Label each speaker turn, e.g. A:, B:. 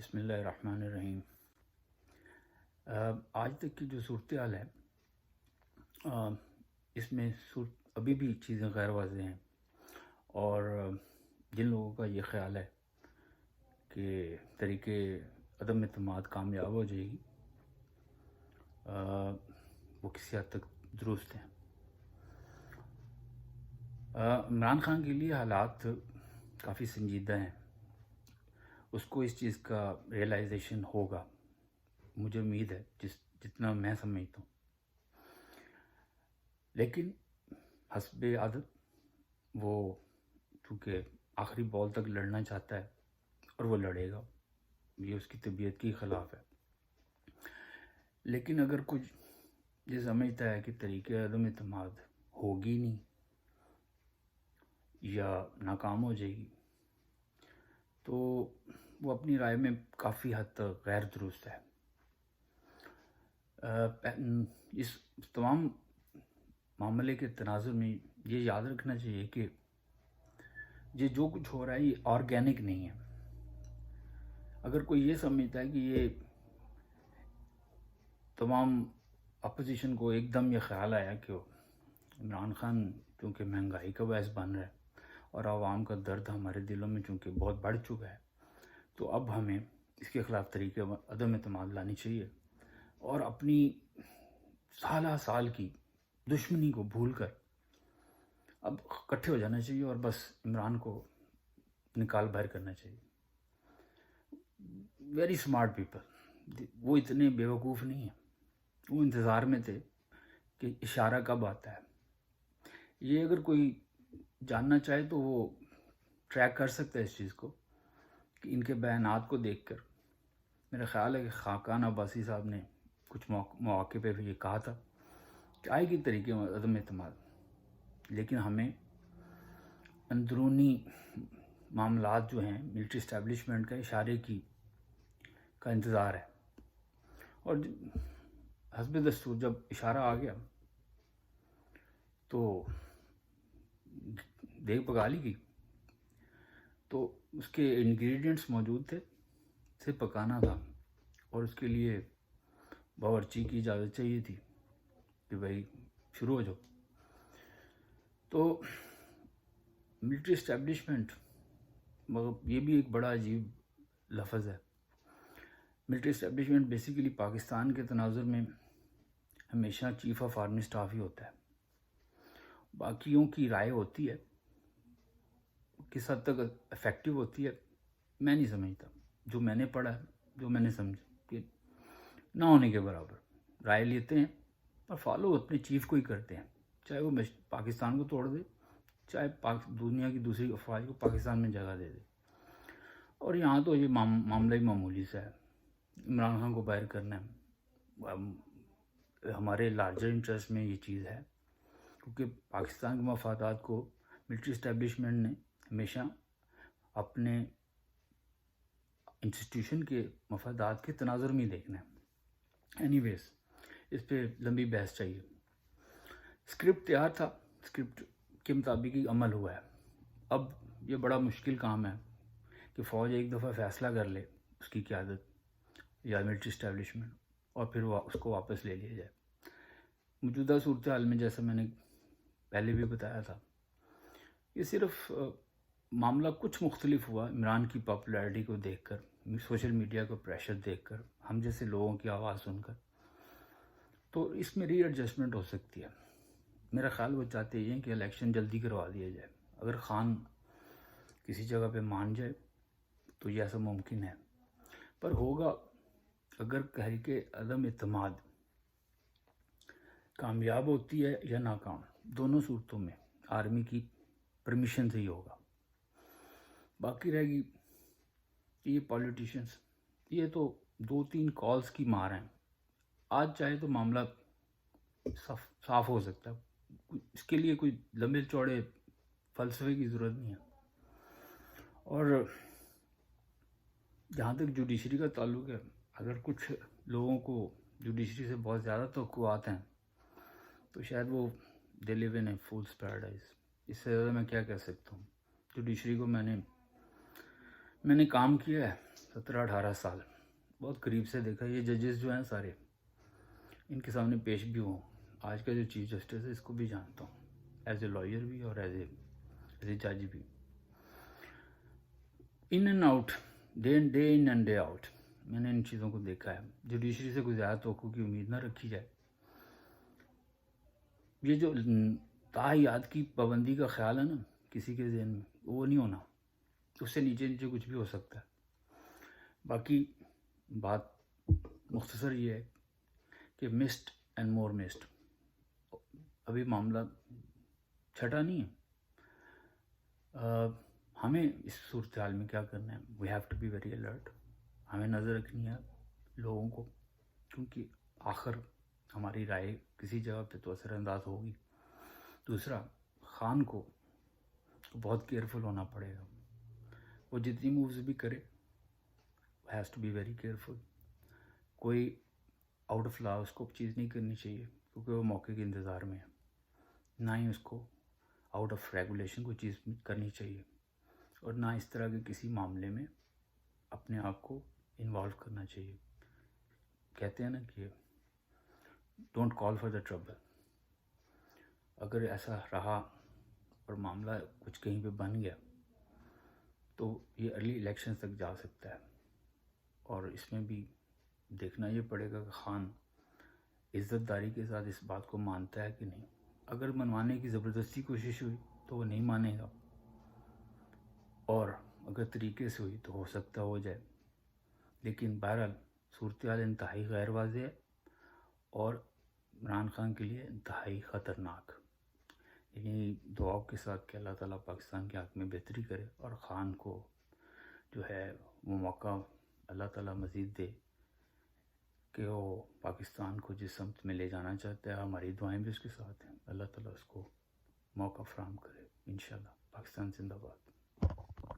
A: بسم اللہ الرحمن الرحیم۔ آج تک کی جو صورتحال ہے اس میں ابھی بھی چیزیں غیر واضح ہیں، اور جن لوگوں کا یہ خیال ہے کہ طریقے عدم اعتماد کامیاب ہو جائے گی وہ کسی حد تک درست ہیں۔ عمران خان کے لیے حالات کافی سنجیدہ ہیں، اس کو اس چیز کا ریئلائزیشن ہوگا، مجھے امید ہے جتنا میں سمجھتا ہوں، لیکن حسب عادت وہ چونکہ آخری بال تک لڑنا چاہتا ہے اور وہ لڑے گا، یہ اس کی طبیعت کے خلاف ہے۔ لیکن اگر کچھ یہ سمجھتا ہے کہ طریقے عدم اعتماد ہوگی نہیں یا ناکام ہو جائے گی، تو وہ اپنی رائے میں کافی حد تک غیر درست ہے۔ اس تمام معاملے کے تناظر میں یہ یاد رکھنا چاہیے کہ یہ جو کچھ ہو رہا ہے یہ آرگینک نہیں ہے۔ اگر کوئی یہ سمجھتا ہے کہ یہ تمام اپوزیشن کو ایک دم یہ خیال آیا کہ عمران خان چونکہ مہنگائی کا باعث بن رہا ہے اور عوام کا درد ہمارے دلوں میں چونکہ بہت بڑھ چکا ہے، تو اب ہمیں اس کے خلاف طریقے عدم اعتماد لانی چاہیے اور اپنی سالہ سال کی دشمنی کو بھول کر اب اکٹھے ہو جانا چاہیے اور بس عمران کو نکال باہر کرنا چاہیے۔ ویری اسمارٹ پیپل، وہ اتنے بیوقوف نہیں ہیں، وہ انتظار میں تھے کہ اشارہ کب آتا ہے۔ یہ اگر کوئی جاننا چاہے تو وہ ٹریک کر سکتا ہے اس چیز کو کہ ان کے بیانات کو دیکھ کر میرا خیال ہے کہ خاقان عباسی صاحب نے کچھ مواقع پہ بھی یہ کہا تھا کہ آئے گی طریقے عدم اعتماد، لیکن ہمیں اندرونی معاملات جو ہیں ملٹری اسٹیبلشمنٹ کا اشارے کا انتظار ہے، اور حسب دستور جب اشارہ آ گیا تو دیگ پکا لی گئی، تو اس کے انگریڈینٹس موجود تھے، اسے پکانا تھا، اور اس کے لیے باورچی کی اجازت چاہیے تھی کہ بھائی شروع ہو جاؤ۔ تو ملٹری اسٹیبلشمنٹ، مگر یہ بھی ایک بڑا عجیب لفظ ہے۔ ملٹری اسٹیبلشمنٹ بیسیکلی پاکستان کے تناظر میں ہمیشہ چیف آف آرمی اسٹاف ہی ہوتا ہے، باقیوں کی رائے ہوتی ہے، کس حد تک افیکٹو ہوتی ہے میں نہیں سمجھتا۔ جو میں نے پڑھا ہے، جو میں نے سمجھا کہ نہ ہونے کے برابر رائے لیتے ہیں اور فالو اپنے چیف کو ہی کرتے ہیں، چاہے وہ پاکستان کو توڑ دے، چاہے دنیا کی دوسری افواج کو پاکستان میں جگہ دے دے۔ اور یہاں تو یہ معاملہ ہی معمولی سا ہے، عمران خان کو باہر کرنا ہے، ہمارے لارجر انٹرسٹ میں یہ چیز ہے، کیونکہ پاکستان کے مفادات کو ملٹری اسٹیبلشمنٹ نے ہمیشہ اپنے انسٹیٹیوشن کے مفادات کے تناظر میں دیکھنا ہے۔ اینی ویز اس پہ لمبی بحث چاہیے۔ اسکرپٹ تیار تھا، اسکرپٹ کے مطابق ہی عمل ہوا ہے۔ اب یہ بڑا مشکل کام ہے کہ فوج ایک دفعہ فیصلہ کر لے، اس کی قیادت یا ملٹری اسٹیبلشمنٹ، اور پھر اس کو واپس لے لیا جائے۔ موجودہ صورتحال میں جیسا میں نے پہلے بھی بتایا تھا، یہ صرف معاملہ کچھ مختلف ہوا عمران کی پاپولیرٹی کو دیکھ کر، سوشل میڈیا کو پریشر دیکھ کر، ہم جیسے لوگوں کی آواز سن کر، تو اس میں ری ایڈجسٹمنٹ ہو سکتی ہے۔ میرا خیال وہ چاہتے ہیں کہ الیکشن جلدی کروا دیا جائے، اگر خان کسی جگہ پہ مان جائے تو یہ ایسا ممکن ہے، پر ہوگا اگر تحریک عدم اعتماد کامیاب ہوتی ہے یا ناکام، دونوں صورتوں میں آرمی کی پرمیشن سے ہی ہوگا۔ باقی رہے گی یہ پولیٹیشنز، یہ تو 2-3 کالز کی مار ہیں، آج چاہے تو معاملہ صاف ہو سکتا ہے، اس کے لیے کوئی لمبے چوڑے فلسفے کی ضرورت نہیں ہے۔ اور جہاں تک جوڈیشری کا تعلق ہے، اگر کچھ لوگوں کو جوڈیشری سے بہت زیادہ توقعات ہیں تو شاید وہ دے لیو ان اے فولس پیراڈائز۔ اس سے زیادہ میں کیا کہہ سکتا ہوں۔ جوڈیشری کو میں نے میں نے کام کیا ہے 17-18 سال، بہت قریب سے دیکھا یہ ججز جو ہیں سارے، ان کے سامنے پیش بھی ہوں. آج کا جو چیف جسٹس ہے اس کو بھی جانتا ہوں، ایز اے لائر بھی اور ایز اے جج بھی. In and out, day in and day out میں نے ان چیزوں کو دیکھا ہے. جوڈیشری سے کوئی زیادہ توقع کی امید نہ رکھی جائے. یہ جو تاحیات کی پابندی کا خیال ہے نا کسی کے ذہن میں، وہ نہیں ہونا. اس سے نیچے نیچے کچھ بھی ہو سکتا ہے. باقی بات مختصر یہ ہے کہ مسڈ اینڈ مور مسڈ، ابھی معاملہ چھٹا نہیں ہے. ہمیں اس صورتحال میں کیا کرنا ہے؟ We have to be very alert. ہمیں نظر رکھنی ہے لوگوں کو، کیونکہ آخر ہماری رائے کسی جگہ پہ تو اثر انداز ہوگی. دوسرا، خان کو بہت کیئرفل ہونا پڑے گا. وہ جتنی مووز بھی کرے has to be very careful. کوئی آؤٹ آف لا اس کو چیز نہیں کرنی چاہیے، کیونکہ وہ موقع کے انتظار میں ہے. نہ ہی اس کو آؤٹ آف ریگولیشن کوئی چیز کرنی چاہیے، اور نہ اس طرح کے کسی معاملے میں اپنے آپ کو انوالو کرنا چاہیے. کہتے ہیں نا کہ don't call for the trouble. اگر ایسا رہا اور معاملہ کچھ کہیں پہ بن گیا تو یہ ارلی الیکشن تک جا سکتا ہے. اور اس میں بھی دیکھنا یہ پڑے گا کہ خان عزت داری کے ساتھ اس بات کو مانتا ہے کہ نہیں. اگر منوانے کی زبردستی کوشش ہوئی تو وہ نہیں مانے گا، اور اگر طریقے سے ہوئی تو ہو سکتا ہو جائے. لیکن بہرحال صورتحال انتہائی غیر واضح ہے اور عمران خان کے لیے انتہائی خطرناک. یعنی دعاؤں کے ساتھ کہ اللہ تعالیٰ پاکستان کے حق میں بہتری کرے، اور خان کو جو ہے وہ موقع اللہ تعالیٰ مزید دے کہ وہ پاکستان کو جس سمت میں لے جانا چاہتا ہے. ہماری دعائیں بھی اس کے ساتھ ہیں. اللہ تعالیٰ اس کو موقع فراہم کرے انشاءاللہ. پاکستان زندہ باد.